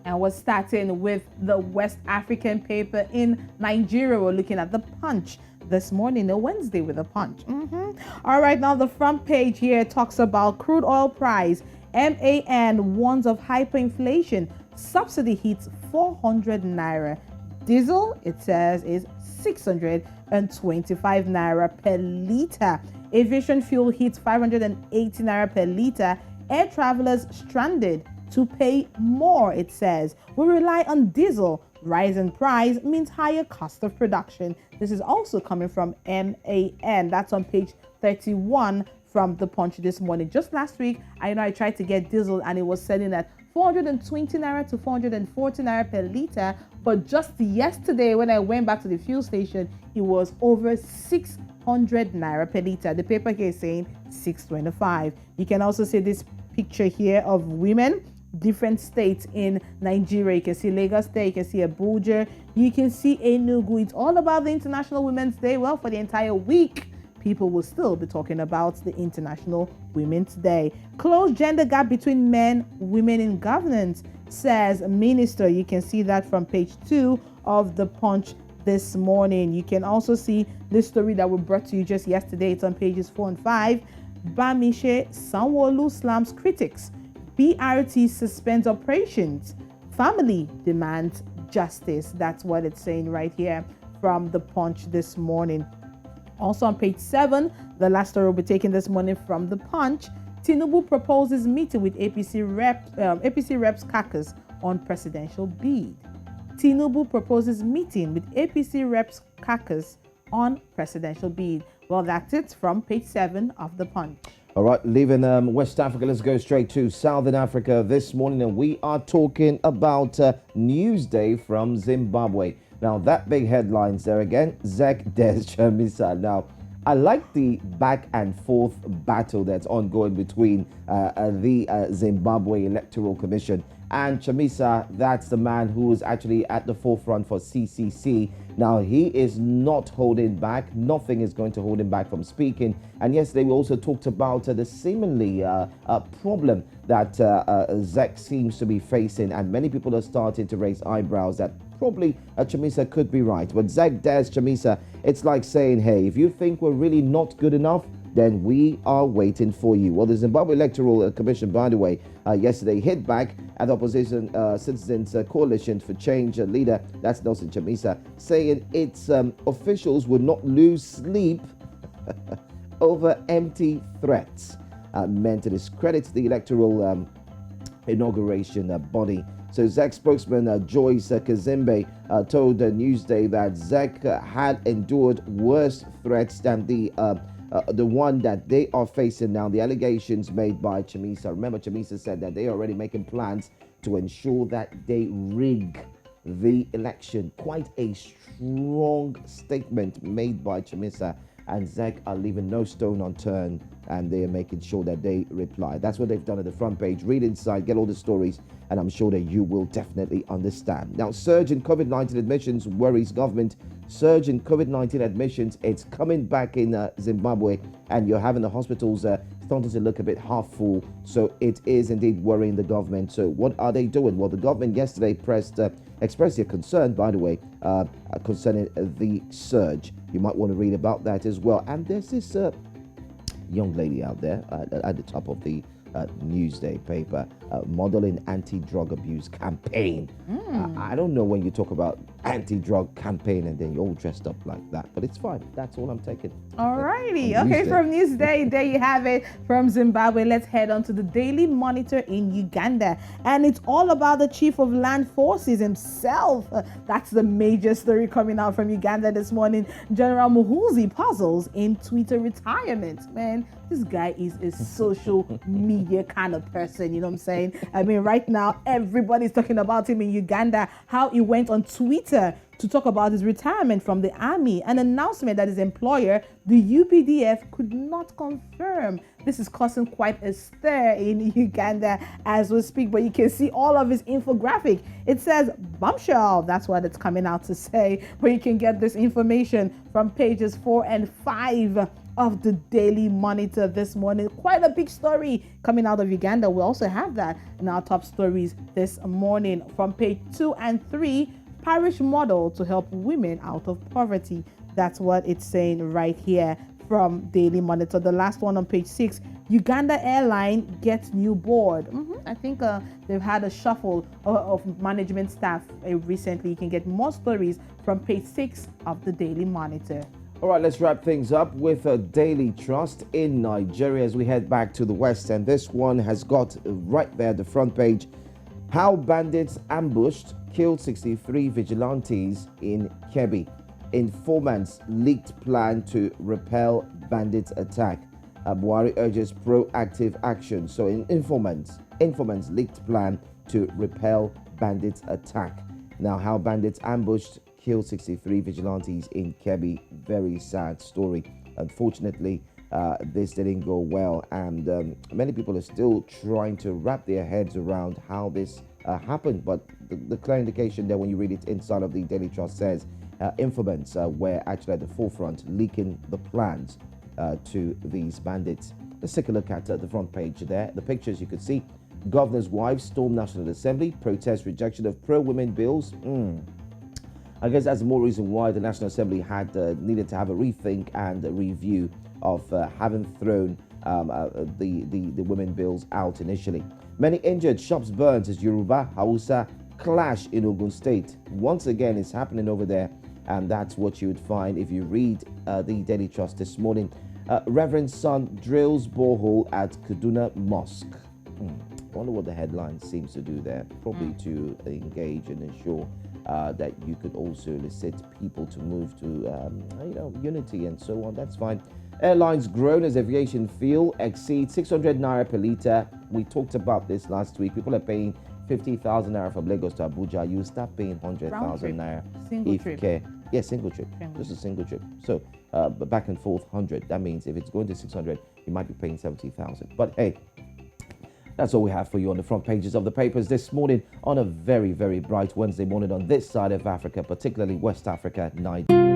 And we're starting with the West African paper in Nigeria. We're looking at the Punch this morning, a Wednesday with a Punch. All right, now the front page here talks about crude oil price. MAN warns of hyperinflation. Subsidy hits 400 naira. Diesel, it says, is 625 naira per liter. Aviation fuel hits 580 naira per liter. Air travelers stranded to pay more, it says. We rely on diesel. Rise in price means higher cost of production. This is also coming from MAN. That's on page 31 from the Punch this morning. Just last week, I know I tried to get diesel and it was selling at 420 naira to 440 naira per liter. But just yesterday, when I went back to the fuel station, it was over 600 naira per liter. The paper here is saying 625. You can also see this picture here of women, different states in Nigeria. You can see Lagos there, you can see Abuja, you can see Enugu. It's all about the International Women's Day. Well, for the entire week, people will still be talking about the International Women's Day. Close gender gap between men, women in governance, says minister. You can see that from page 2 of the Punch this morning. You can also see this story that we brought to you just yesterday. It's on pages 4 and 5. Bamishe Sanwo-Olu slams critics. BRT suspends operations. Family demands justice. That's what it's saying right here from the Punch this morning. Also on page 7, the last story we'll be taking this morning from the Punch. Tinubu proposes meeting with APC reps caucus on presidential bid. Tinubu proposes meeting with APC reps caucus on presidential bid. Well, that's it from page 7 of the Punch. All right, leaving West Africa, let's go straight to Southern Africa this morning, and we are talking about Newsday from Zimbabwe. Now, that big headlines there again, Zek Des Chamisa. Now, I like the back and forth battle that's ongoing between the Zimbabwe Electoral Commission and Chamisa. That's the man who is actually at the forefront for CCC. Now, he is not holding back. Nothing is going to hold him back from speaking. And yesterday, we also talked about the seemingly problem that Zek seems to be facing. And many people are starting to raise eyebrows that probably Chamisa could be right. But Zek Des Chamisa, it's like saying, hey, if you think we're really not good enough, then we are waiting for you. Well, the Zimbabwe Electoral Commission, by the way, yesterday hit back at the Opposition Citizens Coalition for Change leader, that's Nelson Chamisa, saying its officials would not lose sleep over empty threats meant to discredit the electoral inauguration body. So Zek spokesman Joyce Kazimbe told Newsday that Zek had endured worse threats than the one that they are facing now, the allegations made by Chamisa. Remember, Chamisa said that they are already making plans to ensure that they rig the election. Quite a strong statement made by Chamisa, and Zek are leaving no stone unturned, and they are making sure that they reply. That's what they've done at the front page. Read inside, get all the stories, and I'm sure that you will definitely understand. Now, surge in COVID-19 admissions worries government. Surge in COVID-19 admissions, it's coming back in Zimbabwe, and you're having the hospitals starting to look a bit half full. So it is indeed worrying the government. So what are they doing? Well, the government yesterday expressed their concern, by the way, concerning the surge. You might want to read about that as well. And there's this young lady out there at the top of the Newsday paper modeling anti-drug abuse campaign. I don't know when you talk about anti-drug campaign and then you're all dressed up like that, but it's fine. That's all I'm taking. Alrighty. Okay, from Newsday, there you have it from Zimbabwe. Let's head on to the Daily Monitor in Uganda, and it's all about the Chief of Land Forces himself. That's the major story coming out from Uganda this morning. General Muhoozi puzzles in Twitter retirement. Man, this guy is a social media kind of person, you know what I'm saying? I mean, right now, everybody's talking about him in Uganda, how he went on Twitter to talk about his retirement from the army, an announcement that his employer, the UPDF, could not confirm. This is causing quite a stir in Uganda as we speak, but you can see all of his infographic. It says bombshell. That's what it's coming out to say, but you can get this information from pages 4 and 5 of the Daily Monitor this morning. Quite a big story coming out of Uganda. We also have that in our top stories this morning. From page 2 and 3, parish model to help women out of poverty. That's what it's saying right here from Daily Monitor. The last one on page 6, Uganda airline gets new board. I think they've had a shuffle of management staff recently. You can get more stories from page 6 of the Daily Monitor. All right, let's wrap things up with a Daily Trust in Nigeria as we head back to the West. And this one has got right there the front page, how bandits ambushed, killed 63 vigilantes in Kebbi. Informants leaked plan to repel bandits attack. Buhari urges proactive action. So informants leaked plan to repel bandits attack. Now, how bandits ambushed, killed 63 vigilantes in Kebbi. Very sad story. Unfortunately, this didn't go well, and many people are still trying to wrap their heads around how this happened. But the clear indication there when you read it inside of the Daily Trust says informants were actually at the forefront leaking the plans to these bandits. Let's take a look at the front page there. The pictures you could see. Governor's wives storm National Assembly, protest rejection of pro-women bills. I guess that's more reason why the National Assembly had needed to have a rethink and a review of having thrown the women bills out initially. Many injured, shops burned as Yoruba, Hausa clash in Ogun State. Once again, it's happening over there, and that's what you would find if you read the Daily Trust this morning. Reverend son drills borehole at Kaduna Mosque. I wonder what the headline seems to do there. Probably to engage and ensure that you could also elicit people to move to, unity and so on. That's fine. Airlines groan as aviation fuel exceeds 600 naira per litre. We talked about this last week. People are paying 50,000 naira from Lagos to Abuja. You start paying 100,000 naira. Single trip. Yeah, single trip. Just a single trip. So, back and forth 100. That means if it's going to 600, you might be paying 70,000. But hey, that's all we have for you on the front pages of the papers this morning on a very, very bright Wednesday morning on this side of Africa, particularly West Africa, Nigeria.